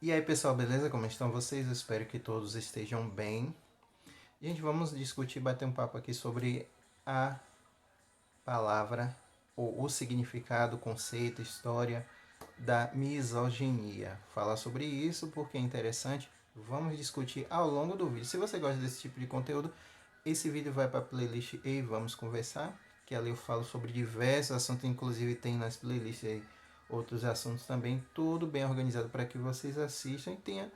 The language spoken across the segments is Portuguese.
E aí pessoal, beleza? Como estão vocês? Eu espero que todos estejam bem. Gente, vamos discutir, bater um papo aqui sobre a palavra, ou o significado, conceito, história da misoginia. Falar sobre isso porque é interessante. Vamos discutir ao longo do vídeo. Se você gosta desse tipo de conteúdo, esse vídeo vai para a playlist E Vamos Conversar, que ali eu falo sobre diversos assuntos, inclusive tem nas playlists aí outros assuntos também, tudo bem organizado para que vocês assistam e tenham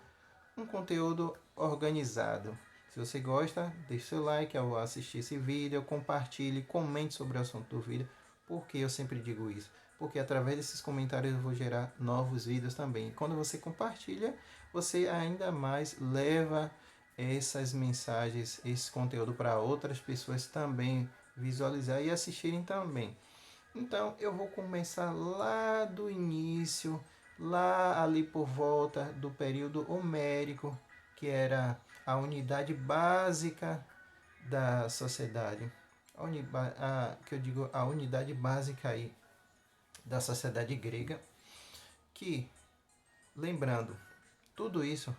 um conteúdo organizado. Se você gosta, deixe seu like ao assistir esse vídeo, compartilhe, comente sobre o assunto do vídeo, porque eu sempre digo isso. Porque através desses comentários eu vou gerar novos vídeos também. E quando você compartilha, você ainda mais leva essas mensagens, esse conteúdo para outras pessoas também visualizar e assistirem também. Então eu vou começar lá do início, lá ali por volta do período homérico, que era a unidade básica da sociedade. Que eu digo a unidade básica aí da sociedade grega, que, lembrando, tudo isso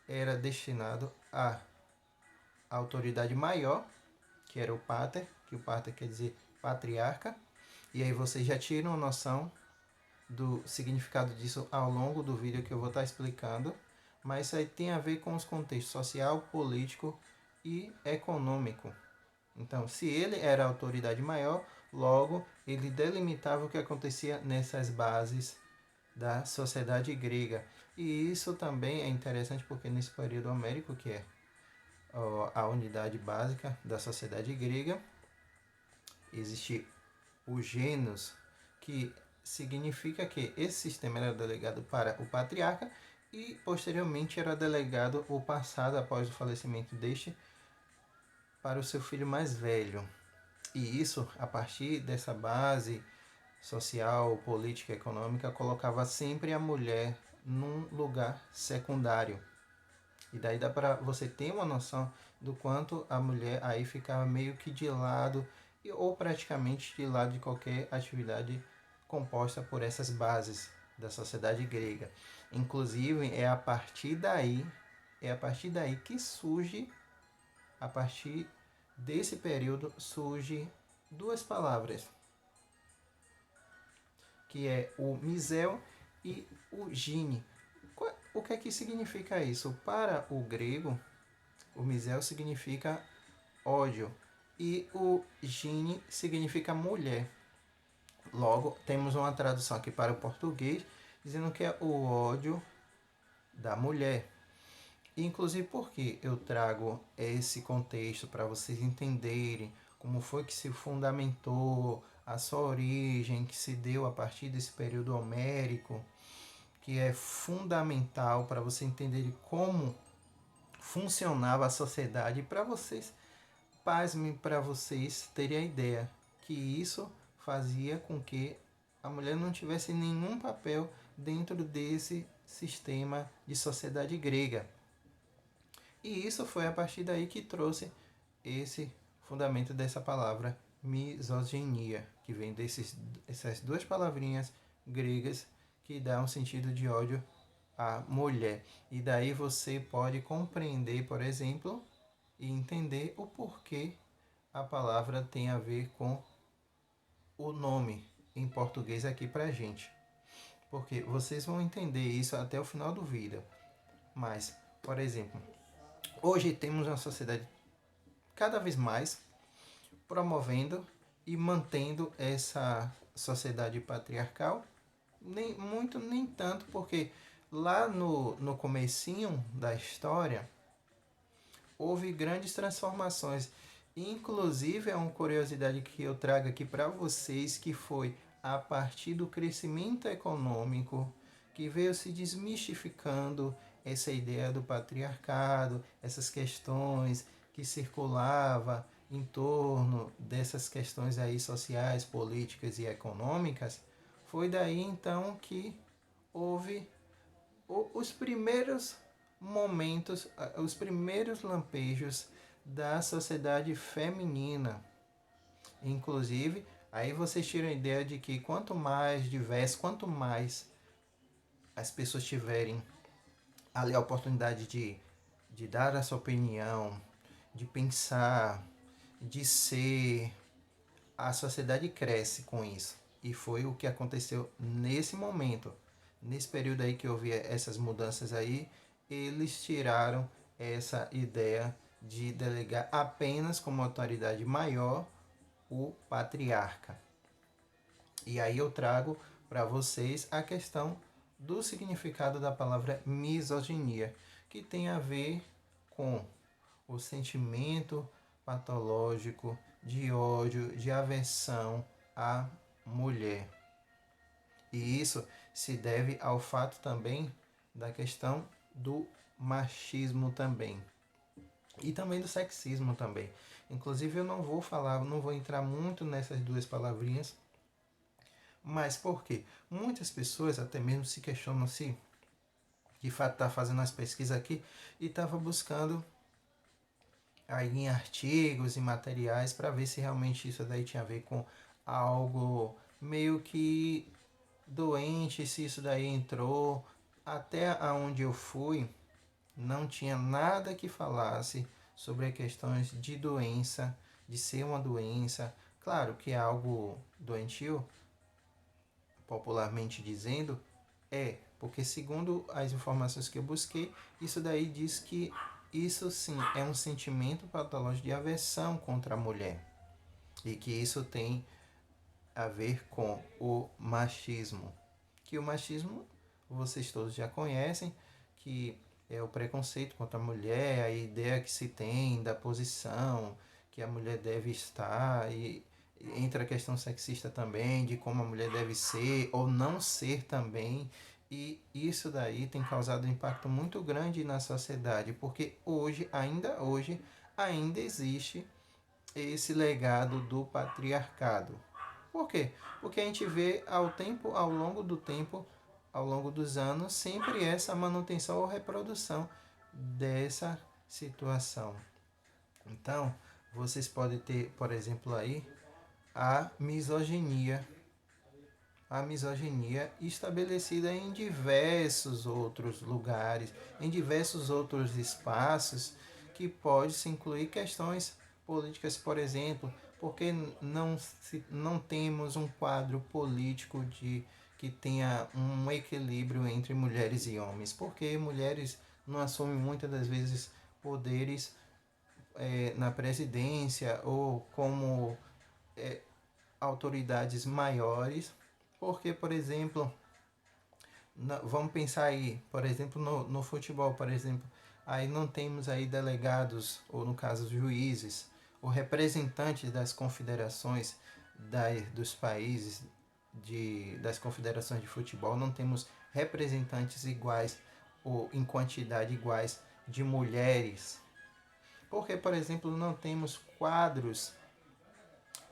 era destinado à autoridade maior, que era o pater, que o pater quer dizer patriarca, e aí vocês já tiram a noção do significado disso ao longo do vídeo que eu vou estar explicando, mas isso aí tem a ver com os contextos social, político e econômico. Então, se ele era a autoridade maior, logo ele delimitava o que acontecia nessas bases da sociedade grega. E isso também é interessante porque nesse período homérico, que é a unidade básica da sociedade grega, existe o genus, que significa que esse sistema era delegado para o patriarca e posteriormente era delegado o passado após o falecimento deste para o seu filho mais velho. E isso, a partir dessa base social, política, econômica, colocava sempre a mulher num lugar secundário. E daí dá para você ter uma noção do quanto a mulher aí ficava meio que de lado ou praticamente de lado de qualquer atividade composta por essas bases da sociedade grega. Inclusive é a partir daí que surge, a partir desse período surge duas palavras, que é o misel e o gine. O que é que significa isso? Para o grego, o misel significa ódio e o gine significa mulher. Logo, temos uma tradução aqui para o português dizendo que é o ódio da mulher. Inclusive porque eu trago esse contexto para vocês entenderem como foi que se fundamentou, a sua origem, que se deu a partir desse período homérico, que é fundamental para você entender como funcionava a sociedade, para vocês, pasmem, para vocês terem a ideia que isso fazia com que a mulher não tivesse nenhum papel dentro desse sistema de sociedade grega. E isso foi a partir daí que trouxe esse fundamento dessa palavra misoginia, que vem dessas duas palavrinhas gregas que dá um sentido de ódio à mulher. E daí você pode compreender, por exemplo, e entender o porquê a palavra tem a ver com o nome em português aqui pra gente. Porque vocês vão entender isso até o final do vídeo. Mas, por exemplo, hoje temos uma sociedade cada vez mais promovendo e mantendo essa sociedade patriarcal. Nem muito, nem tanto, porque lá no comecinho da história houve grandes transformações. Inclusive, é uma curiosidade que eu trago aqui para vocês, que foi a partir do crescimento econômico que veio se desmistificando essa ideia do patriarcado, essas questões que circulava em torno dessas questões aí sociais, políticas e econômicas. Foi daí então que houve os primeiros momentos, os primeiros lampejos da sociedade feminina. Inclusive, aí vocês tiram a ideia de que quanto mais diverso, quanto mais as pessoas tiverem ali a oportunidade de dar a sua opinião, de pensar, de ser. A sociedade cresce com isso. E foi o que aconteceu nesse momento. Nesse período aí que houve essas mudanças aí, eles tiraram essa ideia de delegar apenas como autoridade maior o patriarca. E aí eu trago para vocês a questão do significado da palavra misoginia, que tem a ver com o sentimento patológico de ódio, de aversão à mulher. E isso se deve ao fato também da questão do machismo também. E também do sexismo também. Inclusive eu não vou falar, não vou entrar muito nessas duas palavrinhas. Mas por quê? Muitas pessoas até mesmo se questionam se de fato está fazendo as pesquisas aqui e estava buscando aí em artigos e materiais para ver se realmente isso daí tinha a ver com algo meio que doente, se isso daí entrou. Até aonde eu fui, não tinha nada que falasse sobre questões de doença, de ser uma doença. Claro que é algo doentio, popularmente dizendo, porque segundo as informações que eu busquei, isso daí diz que isso sim é um sentimento patológico de aversão contra a mulher e que isso tem a ver com o machismo. Que o machismo vocês todos já conhecem, que é o preconceito contra a mulher, a ideia que se tem da posição que a mulher deve estar e entra a questão sexista também, de como a mulher deve ser ou não ser também. E isso daí tem causado um impacto muito grande na sociedade, porque ainda existe esse legado do patriarcado. Por quê? Porque a gente vê ao longo do tempo, ao longo dos anos, sempre essa manutenção ou reprodução dessa situação. Então, vocês podem ter, por exemplo, aí a misoginia. A misoginia estabelecida em diversos outros lugares, em diversos outros espaços, que pode se incluir questões políticas, por exemplo, porque não temos um quadro político que tenha um equilíbrio entre mulheres e homens, porque mulheres não assumem muitas das vezes poderes na presidência ou como autoridades maiores, porque, por exemplo, vamos pensar aí, por exemplo, no futebol, por exemplo, aí não temos aí delegados, ou no caso juízes, ou representantes das confederações dos países, das confederações de futebol, não temos representantes iguais ou em quantidade iguais de mulheres. Porque, por exemplo, não temos quadros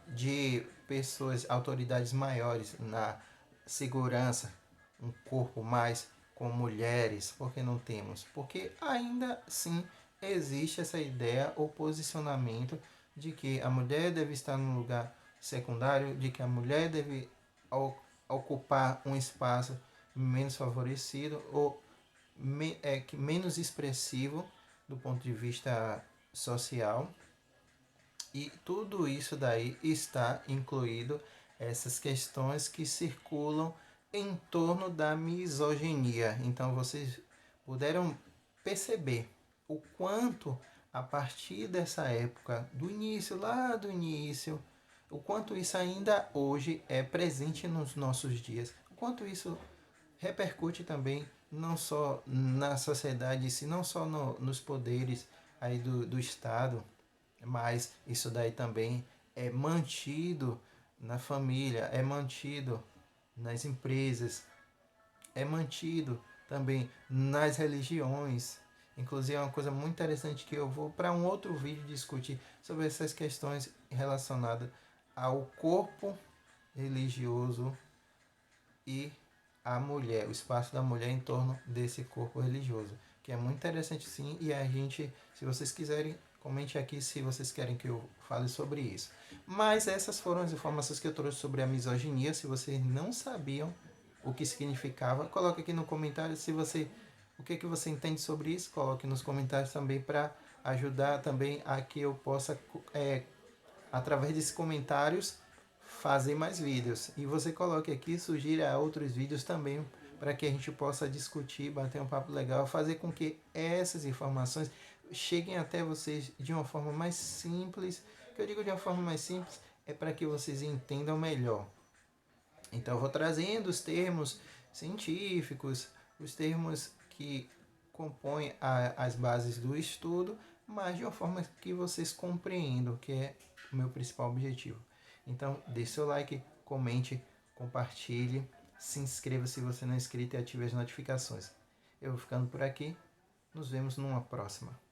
de pessoas, autoridades maiores na segurança, um corpo mais com mulheres, porque não temos? Porque ainda sim existe essa ideia ou posicionamento de que a mulher deve estar num lugar secundário, de que a mulher deve ocupar um espaço menos favorecido ou menos expressivo do ponto de vista social. E tudo isso daí está incluído essas questões que circulam em torno da misoginia. Então vocês puderam perceber o quanto a partir dessa época, lá do início, o quanto isso ainda hoje é presente nos nossos dias, o quanto isso repercute também não só na sociedade, se não só nos poderes aí do Estado, mas isso daí também é mantido na família, é mantido nas empresas, é mantido também nas religiões. Inclusive é uma coisa muito interessante que eu vou para um outro vídeo discutir sobre essas questões relacionadas ao corpo religioso e a mulher, o espaço da mulher em torno desse corpo religioso, que é muito interessante sim, e a gente, se vocês quiserem, comente aqui se vocês querem que eu fale sobre isso. Mas essas foram as informações que eu trouxe sobre a misoginia. Se vocês não sabiam o que significava, coloque aqui no comentário. Se você O que, que você entende sobre isso? Coloque nos comentários também para ajudar também a que eu possa, através desses comentários, fazer mais vídeos. E você coloque aqui, sugira outros vídeos também para que a gente possa discutir, bater um papo legal, fazer com que essas informações cheguem até vocês de uma forma mais simples. O que eu digo de uma forma mais simples é para que vocês entendam melhor. Então eu vou trazendo os termos científicos, os termos que compõem as bases do estudo, mas de uma forma que vocês compreendam, que é o meu principal objetivo. Então, deixe seu like, comente, compartilhe, se inscreva se você não é inscrito e ative as notificações. Eu vou ficando por aqui, nos vemos numa próxima.